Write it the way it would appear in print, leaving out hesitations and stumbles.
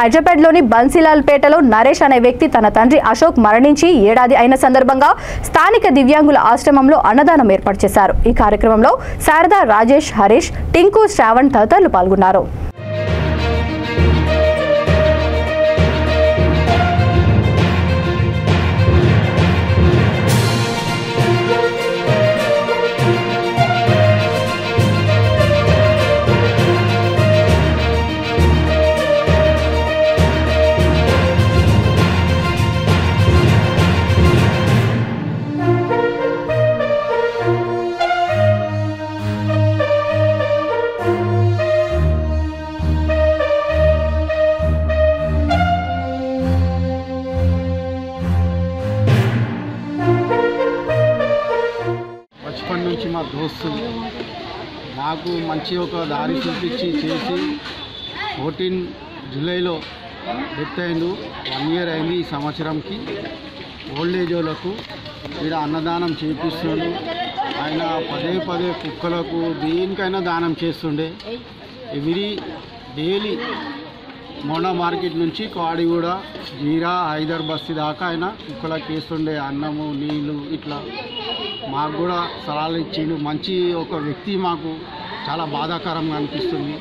హైదరాబాద్లోని బన్సీలాల్పేటలో నరేష్ అనే వ్యక్తి తన తండ్రి అశోక్ మరణించి ఏడాది అయిన సందర్భంగా స్థానిక దివ్యాంగుల ఆశ్రమంలో అన్నదానం ఏర్పాటు చేశారు. ఈ కార్యక్రమంలో శారదా, రాజేష్, హరీష్, టింకు, శ్రావణ్ తదితరులు పాల్గొన్నారు. బచ్పన్ నుంచి మా దోస్తు మాకు మంచి ఒక దారి చూపించి చేసి 14 జూలైలో డెత్ అయిండు. 1 ఇయర్ అయింది. ఈ సంవత్సరంకి ఓల్డ్ ఏజ్ వాళ్ళకు ఇక్కడ అన్నదానం చేపిస్తున్నాడు. ఆయన పదే కుక్కలకు దేనికైనా దానం చేస్తుండే. ఎవ్రీ డైలీ మోడా మార్కెట్ నుంచి కాడిగూడ, జీరా, హైదర్ బస్తీ దాకా ఆయన కుక్కలకు వేస్తుండే అన్నము, నీళ్ళు. ఇట్లా మాకు కూడా సలహాలు ఇచ్చిండు. మంచి ఒక వ్యక్తి. మాకు చాలా బాధాకరంగా అనిపిస్తుంది.